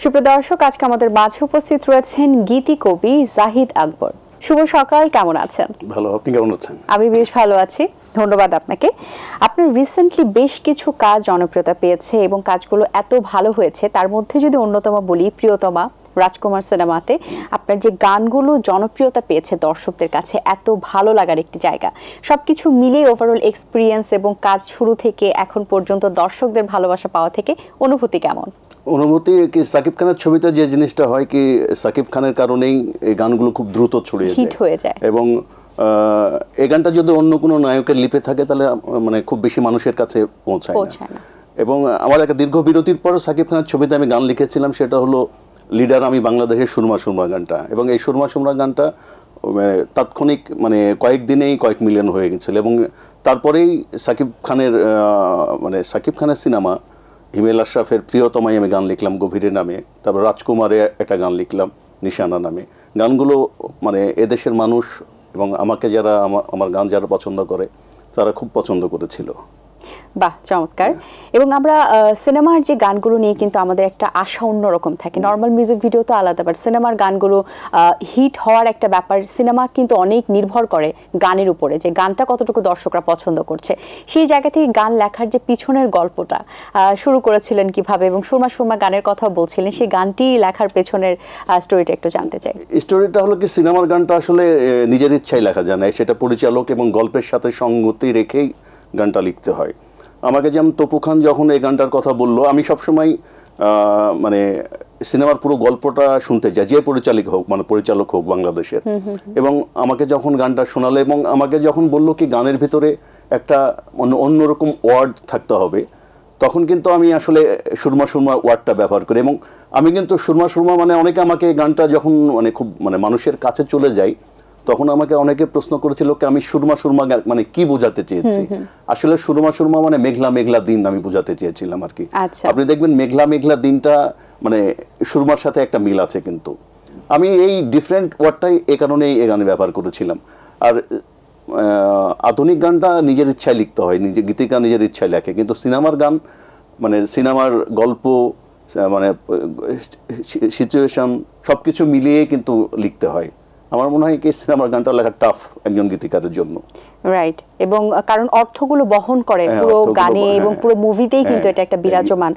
সুপ্রদর্শক, আজকে আমাদের মাঝে উপস্থিত রয়েছেন গীতি কবি জাহিদ আকবর। শুভ সকাল, কেমন আছেন? ভালো, আপনি কেমন আছেন? আমি বেশ ভালো আছি, ধন্যবাদ আপনাকে। আপনার রিসেন্টলি বেশ কিছু কাজ জনপ্রিয়তা পেয়েছে এবং কাজগুলো এত ভালো হয়েছে, তার মধ্যে যদি অন্যতম বলি প্রিয়তমা, রাজকুমার সিনেমাতে আপনার যে গানগুলো জনপ্রিয়তা পেয়েছে দর্শকদের কাছে, এত ভালো লাগার একটি জায়গা, সবকিছু মিলিয়ে ওভারঅল এক্সপিরিয়েন্স এবং কাজ শুরু থেকে এখন পর্যন্ত দর্শকদের ভালোবাসা পাওয়া থেকে অনুভূতি কেমন? অনুভূতি কি, সাকিব খানের ছবিতে যে জিনিসটা হয় কি, সাকিব খানের কারণেই এই গানগুলো খুব দ্রুত ছড়িয়ে হিট হয়ে যায় এবং এই গানটা যদি অন্য কোনো নায়কের লিপে থাকে তাহলে মানে খুব বেশি মানুষের কাছে পৌঁছায় না। এবং আমার একটা দীর্ঘ বিরতির পর সাকিব খানের ছবিতে আমি গান লিখেছিলাম, সেটা হলো লিডার আমি বাংলাদেশের সুরমা সুরমা গানটা। এবং এই সুরমা সুরমা গানটা তাৎক্ষণিক মানে কয়েকদিনেই কয়েক মিলিয়ন হয়ে গেছিল। এবং তারপরেই সাকিব খানের সিনেমা হিমেল আশরাফের প্রিয়তমায় আমি গান লিখলাম গভীরে নামে, তারপর রাজকুমারে একটা গান লিখলাম নিশানা নামে। গানগুলো মানে এদেশের মানুষ এবং আমাকে যারা আমার গান যারা পছন্দ করে তারা খুব পছন্দ করেছিল। বাহ, চমৎকার। এবং আমরা সিনেমার যে গানগুলো নিয়ে কিন্তু আমাদের একটা আশা অন্যরকম থাকে। নর্মাল মিউজিক ভিডিও তো আলাদা, বাট সিনেমার গানগুলো হিট হওয়ার একটা ব্যাপার। সিনেমা কিন্তু অনেক নির্ভর করে গানের উপরে, যে গানটা কতটুকু দর্শকরা পছন্দ করছে। সেই জায়গা থেকে গান লেখার যে পিছনের গল্পটা শুরু করেছিলেন কিভাবে, এবং সুরমা সুরমা গানের কথা বলছিলেন, সেই গানটি লেখার পেছনের স্টোরিটা একটু জানতে চাই। স্টোরিটা হলো কি, সিনেমার গানটা আসলে নিজের ইচ্ছায় লেখা যায় না, সেটা পরিচালক এবং গল্পের সাথে সঙ্গতি রেখেই গানটা লিখতে হয়। আমাকে যেমন তপু খান যখন এই গানটার কথা বললো, আমি সবসময় মানে সিনেমার পুরো গল্পটা শুনতে চাই, যে পরিচালক হোক বাংলাদেশের। এবং আমাকে যখন গানটা শোনালো এবং আমাকে যখন বললো কি গানের ভিতরে একটা অন্যরকম ওয়ার্ড থাকতে হবে, তখন কিন্তু আমি আসলে সুরমা সুরমা ওয়ার্ডটা ব্যবহার করি। এবং আমি কিন্তু সুরমা সুরমা মানে অনেকে আমাকে গানটা যখন মানে খুব মানে মানুষের কাছে চলে যাই, তখন আমাকে অনেকে প্রশ্ন করেছিল আমি সুরমা সুরমা মানে কি বোঝাতে চেয়েছি। আসলে সুরমা সুরমা মানে মেঘলা মেঘলা দিন আমি বোঝাতে চেয়েছিলাম আর কি। আপনি দেখবেন মেঘলা মেঘলা দিনটা মানে সুরমার সাথে একটা মিল আছে, কিন্তু আমি এই ডিফারেন্ট ওয়ার্ডটাই এ কারণেই এই গানে ব্যবহার করেছিলাম। আর আধুনিক গানটা নিজের ইচ্ছায় লিখতে হয়, গীতিকা নিজের ইচ্ছায় লেখে, কিন্তু সিনেমার গান মানে সিনেমার গল্প মানে সিচুয়েশন সবকিছু মিলিয়ে কিন্তু লিখতে হয়। আমার মনে হয় কি সিনেমার গানটা লেখা টাফ একজন গীতিকারের জন্য। রাইট, এবং কারণ অর্থগুলো বহন করে পুরো গানে এবং পুরো মুভিতেই কিন্তু এটা একটা বিরাজমান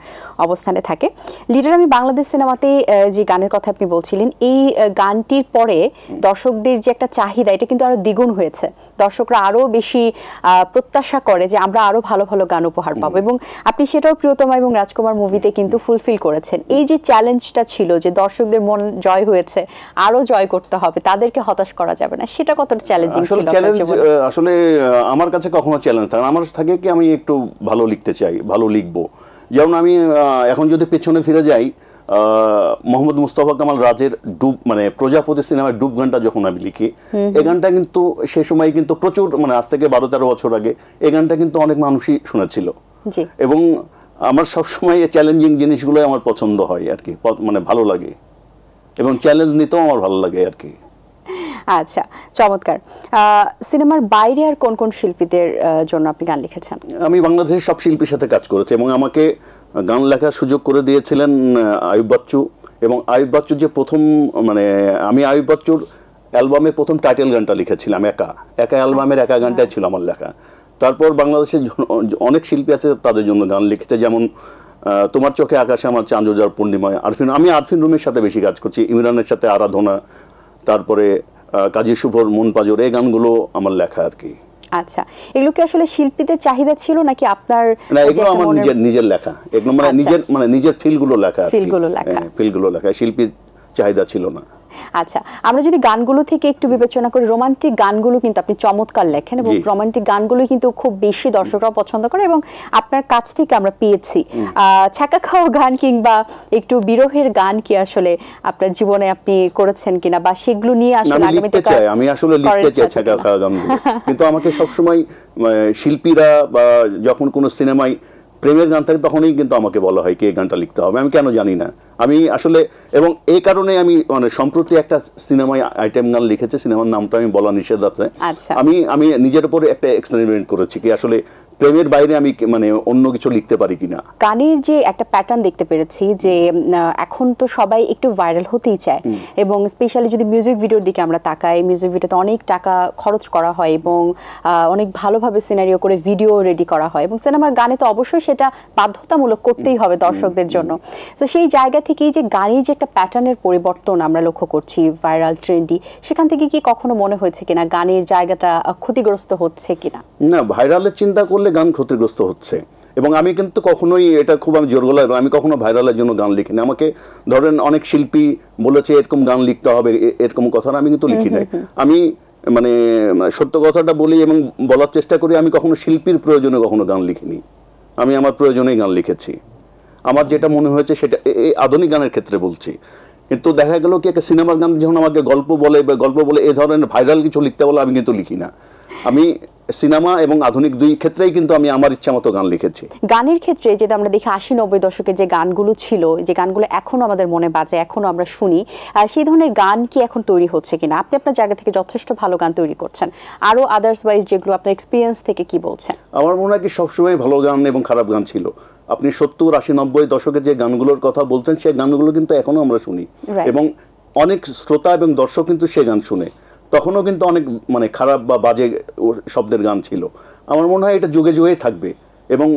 অবস্থানে থাকে। লিডার আমি বাংলাদেশ সিনেমাতে যে গানের কথা আপনি বলছিলেন, এই গানটির পরে দর্শকদের যে একটা চাহিদা, এটা কিন্তু আরো দ্বিগুণ হয়েছে। দর্শকরা আরো বেশি প্রত্যাশা করে যে আমরা আরো ভালো ভালো গান উপহার পাবো, এবং আপনি সেটাও প্রিয়তমা এবং রাজকুমার মুভিতে কিন্তু ফুলফিল করেছেন। এই যে চ্যালেঞ্জটা ছিল যে দর্শকদের মন জয় হয়েছে, আরো জয় করতে হবে, তাদেরকে হতাশ করা যাবে না, সেটা কতটা চ্যালেঞ্জিং ছিল? আসলে আমার কাছে কখনো চ্যালেঞ্জ থাকে না, আমার থাকে কি আমি একটু ভালো লিখতে চাই, ভালো লিখবো। যেমন আমি এখন যদি পেছনে ফিরে যাই, মোহাম্মদ মুস্তফা কামাল রাজের ডুব মানে প্রজাপতি সিনেমার ডুব গানটা যখন আমি লিখি, এই গানটা কিন্তু সে সময় কিন্তু প্রচুর মানে আজ থেকে 12-13 বছর আগে এই গানটা কিন্তু অনেক মানুষই শুনেছিল। এবং আমার সবসময় এই চ্যালেঞ্জিং জিনিসগুলোই আমার পছন্দ হয় আর কি, মানে ভালো লাগে এবং চ্যালেঞ্জ নিতেও আমার ভালো লাগে আর কি। আচ্ছা, চমৎকার। সিনেমার বাইরে আর কোন কোন শিল্পীদের জন্য আপনি গান লিখেছেন? আমি বাংলাদেশের সব শিল্পীর সাথে কাজ করেছি এবং আমাকে গান লেখার সুযোগ করে দিয়েছিলেন আয়ুব বাচ্চু। এবং আয়ুব বাচ্চুর যে প্রথম মানে আমি আয়ুব বাচ্চুর অ্যালবামে প্রথম টাইটেল গানটা লিখেছিলাম, একা অ্যালবামের একা গানটাই ছিল আমার লেখা। তারপর বাংলাদেশের অনেক শিল্পী আছে তাদের জন্য গান লিখেছে, যেমন তোমার চোখে আকাশে আমার চাঁদোজার পূর্ণিমায় আমি আরফিন রুমির সাথে বেশি কাজ করছি, ইমরানের সাথে আরাধনা, তারপরে কাজী শুভর মন পাজর, এই গানগুলো আমার লেখা আর কি। আচ্ছা, এগুলো কি আসলে শিল্পীদের চাহিদা ছিল নাকি আপনার? না, এগুলো আমার নিজের লেখা, এগুলো মানে নিজের ফিলগুলো লেখা, শিল্পীর চাহিদা ছিল না। আচ্ছা, আমরা যদি গানগুলো থেকে একটু বিবেচনা করি, রোমান্টিক গানগুলো কিন্তু আপনি চমৎকার লেখেন এবং রোমান্টিক গানগুলো কিন্তু খুব বেশি দর্শকরা পছন্দ করে এবং আপনার কাছ থেকে আমরা পেয়েছি। ছ্যাঁকা খাওয়া গান কিংবা একটু বিরহের গান কি আসলে আপনার জীবনে আপনি করেছেন কিনা, বা সেগুলো নিয়ে আসলে আগামীতে আমি আসলে লিখতে চাই ছ্যাঁকা খাওয়া গানগুলো, কিন্তু আমাকে সবসময় শিল্পীরা বা যখন কোনো সিনেমায় প্রেমের গান থাকে তখনই কিন্তু আমাকে বলা হয় কি এই গানটা লিখতে হবে, আমি কেন জানি না। আমি আসলে এবং এই কারণে আমি মানে সম্প্রতি একটা সিনেমায় আইটেম গান লিখেছি, সিনেমার নামটা আমি বলা নিষেধ আছে। আমি নিজের উপরে একটা এক্সপেরিমেন্ট করেছি কি আসলে প্রেমের বাইরে আমি মানে অন্য কিছু লিখতে পারি কিনা। গানের যে একটা প্যাটার্ন দেখতে পেরেছি যে এখন তো সবাই একটু ভাইরাল হতেই চায়, এবং স্পেশালি যদি মিউজিক ভিডিওর দিকে আমরা তাকাই, মিউজিক ভিডিওতে অনেক টাকা খরচ করা হয় এবং অনেক ভালোভাবে সিনারিও করে ভিডিও রেডি করা হয়, এবং সিনেমার গানে তো অবশ্যই সেটা বাধ্যতামূলক করতেই হবে দর্শকদের জন্য। তো সেই জায়গা থেকেই যে গানের যে একটা প্যাটার্নের পরিবর্তন আমরা লক্ষ্য করছি, ভাইরাল ট্রেন্ডি, সেখান থেকে কি কখনো মনে হয়েছে কিনা গানের জায়গাটা ক্ষতিগ্রস্ত হচ্ছে কিনা? না, ভাইরালের চিন্তা করলে গান ক্ষতিগ্রস্ত হচ্ছে। এবং আমি কিন্তু কখনোই এটা খুব আমি জোর গলায় আমি কখনো ভাইরালের জন্য গান লিখিনি। আমাকে ধরেন অনেক শিল্পী বলেছে এরকম গান লিখতে হবে, এরকম কথা আমি কিন্তু লিখি নাই। আমি মানে সত্য কথাটা বলি এবং বলার চেষ্টা করি, আমি কখনো শিল্পীর প্রয়োজনে কখনো গান লিখিনি। আমি আমার প্রয়োজনেই গান লিখেছি, আমার যেটা মনে হয়েছে সেটা। এই আধুনিক গানের ক্ষেত্রে বলছি। কিন্তু দেখা গেল কি একটা সিনেমার গান যখন আমাকে গল্প বলে এ ধরনের ভাইরাল কিছু লিখতে বলে, আমি কিন্তু লিখি না। আমি সিনেমা এবং আধুনিক দুই ক্ষেত্রেই কিন্তু আমি আমার ইচ্ছা মতো গান লিখেছি। গানের ক্ষেত্রে যদি আমরা দেখি 80-90 দশকের যে গানগুলো ছিল, যে গানগুলো এখনো আমাদের মনে বাজে, এখনো আমরা শুনি, সেই ধরনের গান কি এখন তৈরি হচ্ছে কিনা? আপনি আপনার জায়গা থেকে যথেষ্ট ভালো গান তৈরি করছেন, আরো আদার্সওয়াইজ যেগুলো আপনার এক্সপিরিয়েন্স থেকে কি বলছেন? আমার মনে হয় কি সবসময় ভালো গান এবং খারাপ গান ছিল। আপনি 70, 80, 90 দশকের যে গানগুলোর কথা বলছেন, সেই গানগুলো কিন্তু এখনো আমরা শুনি, এবং অনেক শ্রোতা এবং দর্শক কিন্তু সে গান শুনে। তখনও কিন্তু অনেক মানে খারাপ বা বাজে শব্দের গান ছিল। আমার মনে হয় এটা যুগে যুগেই থাকবে, এবং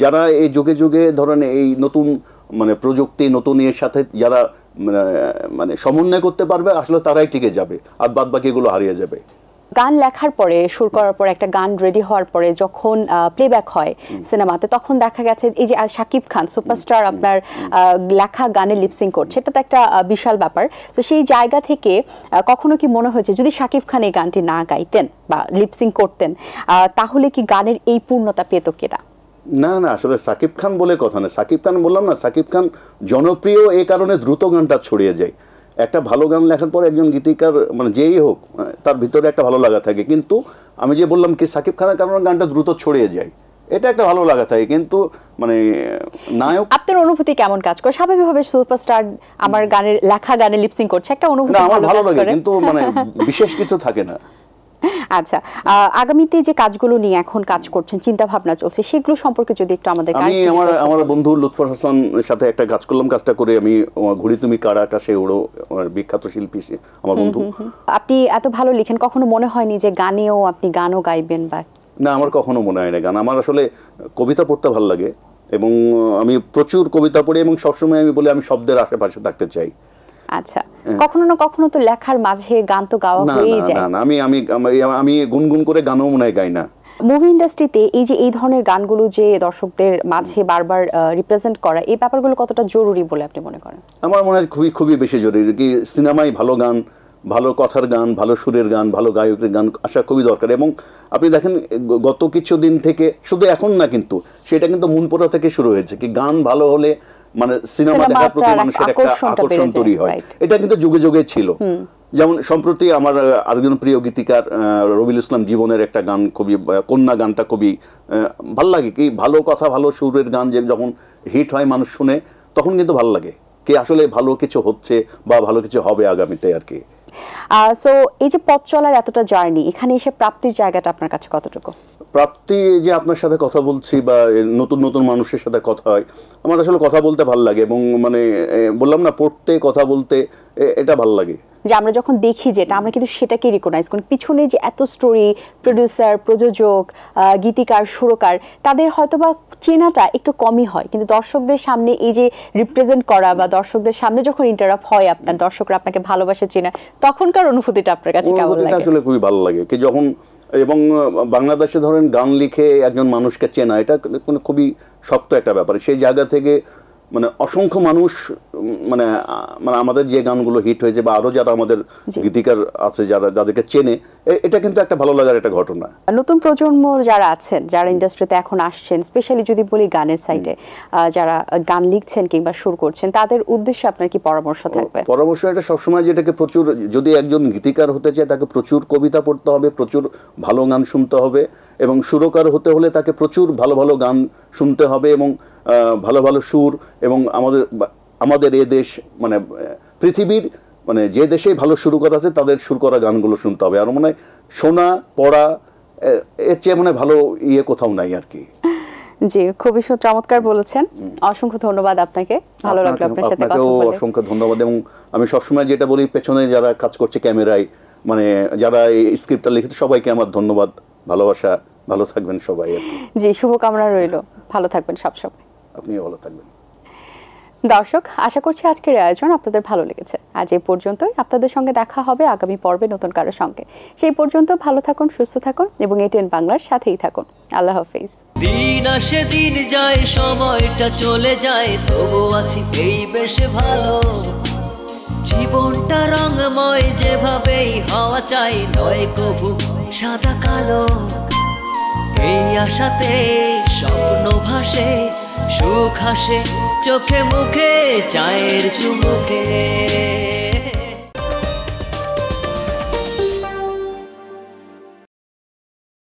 যারা এই যুগে যুগে ধরেন এই নতুন মানে প্রযুক্তি নতুন এর সাথে যারা মানে সমন্বয় করতে পারবে, আসলে তারাই টিকে যাবে, আর বাদ বাকি এগুলো হারিয়ে যাবে। গান লেখার পরে, সুর করার পরে, একটা গান রেডি হওয়ার পরে যখন প্লেব্যাক হয় সিনেমাতে, তখন দেখা গেছে এই যে শাকিব খান সুপারস্টার আপনার লেখা গানে লিপসিং করছে, এটা তো একটা বিশাল ব্যাপার। তো সেই জায়গা থেকে কখনো কি মনে হয়েছে যদি শাকিব খান এই গানটি না গাইতেন বা লিপসিং করতেন, তাহলে কি গানের এই পূর্ণতা পেত কিনা? না না, আসলে শাকিব খান বলে কথা না। শাকিব খান বললাম না, শাকিব খান জনপ্রিয় এই কারণে দ্রুত গানটা ছড়িয়ে যায়। একটা ভালো গান লেখার পর একজন গীতিকার মানে যেই হোক, তার ভিতরে একটা ভালো লাগা থাকে। কিন্তু আমি যে বললাম কি শাকিব খানের কারণে গানটা দ্রুত ছড়িয়ে যায়, এটা একটা ভালো লাগা থাকে। কিন্তু মানে নায়ক, আপনার অনুভূতি কেমন কাজ করে? স্বাভাবিকভাবে সুপারস্টার আমার গানের লেখা গানে লিপসিং করছে, একটা অনুভূতি আমার ভালো লাগে, কিন্তু মানে বিশেষ কিছু থাকে না। আচ্ছা, আগামীতে যে কাজগুলো নিয়ে এখন কাজ করছেন, চিন্তা ভাবনা চলছে, সেগুলো সম্পর্কে যদি একটু আমাদের। আমি আমার বন্ধু লুৎফর হাসান সাথে একটা কাজ করলাম। কাজটা করে আমি ঘুড়ি তুমি কার আকাশে ওড়ো, বিখ্যাত শিল্পী আমার বন্ধু। আপনি এত ভালো লিখেন, কখনো মনে হয়নি যে গানেও আপনি গানও গাইবেন? বা না, আমার কখনো মনে হয় না গান। আমার আসলে কবিতা পড়তে ভালো লাগে, এবং আমি প্রচুর কবিতা পড়ি, এবং সবসময় আমি বলি আমি শব্দের আশেপাশে থাকতে চাই। আচ্ছা, কখনো না কখনো তো লেখার মাঝে গান তো গাওয়া হয়েই যায়। না, আমি গুনগুন করে গানও মনে হয় গাই না। মুভি ইন্ডাস্ট্রিতে এই যে এই ধরনের গানগুলো যে দর্শকদের মাঝে বারবার রিপ্রেজেন্ট করা, এই ব্যাপারগুলো কতটা জরুরি বলে আপনি মনে করেন? আমার মনে হয় খুবই বেশি জরুরি। কি সিনেমায় ভালো গান, ভালো কথার গান, ভালো সুরের গান, ভালো গায়কের গান আসা খুবই দরকার। এবং আপনি দেখেন গত কিছুদিন থেকে, শুধু এখন না কিন্তু, সেটা কিন্তু মনপুরা থেকে শুরু হয়েছে কি গান ভালো হলে মানে সিনেমা দেখার প্রতি মানুষের একটা আকর্ষণ তৈরি হয়। এটা কিন্তু যুগে যুগে ছিল। যেমন সম্প্রতি আমার আরেকজন প্রিয় গীতিকার রবিউল ইসলাম জীবনের একটা গান, খুবই কন্যা গানটা খুবই ভাল লাগে। কি ভালো কথা, ভালো সুরের গান যে যখন হিট হয় মানুষ শুনে, তখন কিন্তু ভালো লাগে কি আসলে ভালো কিছু হচ্ছে বা ভালো কিছু হবে আগামীতে আর কি। সো এই যে পথ চলার এতটা জার্নি, এখানে এসে প্রাপ্তির জায়গাটা আপনার কাছে কতটুকু? প্রাপ্তি যে আপনার সাথে কথা বলছি বা নতুন নতুন মানুষের সাথে কথা হয়, আমার আসলে কথা বলতে ভালো লাগে। এবং মানে বললাম না, পড়তে কথা বলতে এটা ভালো লাগে। যে আমরা যখন দেখি যেটা, আমরা কিন্তু সেটাকে রিকগনাইজ করি। পিছনে যে এত স্টোরি, প্রোডিউসার, প্রযোজক, গীতিকার, সুরকার, তাদের হয়তোবা চেনাটা একটু কমই হয়, কিন্তু দর্শকদের সামনে এই যে রিপ্রেজেন্ট করা বা দর্শকদের সামনে যখন ইন্টারাপ্ট হয় আপনার, দর্শকরা আপনাকে ভালোবাসে, চেনা, তখনকার অনুভূতিটা আপনার কাছে কেমন লাগে? আসলে খুবই ভালো লাগে কি যখন, এবং বাংলাদেশে ধরেন গান লিখে একজন মানুষকে চেনা, এটা খুবই শক্ত একটা ব্যাপার। সেই জায়গা থেকে মানে অসংখ্য মানুষ মানে আমাদের যে গানগুলো হিট হয়েছে বা আরো যারা আমাদের গীতিকার আছে যাদেরকে চেনে, এটা কিন্তু একটা ভালো লাগার একটা ঘটনা। নতুন প্রজন্ম যারা আছেন, যারা ইন্ডাস্ট্রিতে এখন আসছেন, স্পেশালি যদি বলি গানের সাইডে যারা গান লিখছেন কিংবা সুর করছেন, তাদের উদ্দেশ্যে আপনার কি পরামর্শ থাকবে? পরামর্শ এটা সবসময় যেটাকে প্রচুর, যদি একজন গীতিকার হতে চায় তাকে প্রচুর কবিতা পড়তে হবে, প্রচুর ভালো গান শুনতে হবে, এবং সুরকার হতে হলে তাকে প্রচুর ভালো ভালো গান শুনতে হবে, এবং ভালো ভালো সুর, এবং আমাদের আমাদের এ দেশ মানে পৃথিবীর মানে যে দেশেই ভালো শুরু করা আছে তাদের সুর করা গানগুলো শুনতে হবে। আর মনে হয় শোনা পড়া এর চেয়ে মানে ভালো ইয়ে কোথাও নাই আর কি। জি, খুবই চমৎকার বলেছেন। অসংখ্য ধন্যবাদ আপনাকে। ভালো লাগলো আপনার সাথে কথা বলে। অসংখ্য ধন্যবাদ। এবং আমি সবসময় যেটা বলি, পেছনে যারা কাজ করছে ক্যামেরায়, মানে যারা এই স্ক্রিপ্টটা লিখেছে, সবাইকে আমার ধন্যবাদ, ভালোবাসা। ভালো থাকবেন সবাই আর কি। জি, শুভকামনা রইল। ভালো থাকবেন সবসময়। আপনিও ভালো থাকবেন। দর্শক, আশা করছি আজকের আয়োজন আপনাদের ভালো লেগেছে। আজ এই পর্যন্তই। আপনাদের সঙ্গে দেখা হবে আগামী পর্বে নতুন কারো সঙ্গে। সেই পর্যন্ত ভালো থাকুন, সুস্থ থাকুন এবং এটিএন বাংলার সাথেই থাকুন। আল্লাহ হাফেজ। দিন আসে দিন যায়, সময়টা চলে যায়, তবু আছি এই বেশ ভালো। জীবনটা রঙময়, যেভাবেই হওয়া চাই, নয় কভু সাদা কালো। এই আশাতে স্বপ্ন ভাসে, সুখ হাসে চোখে মুখে, চায়ের চুমুকে।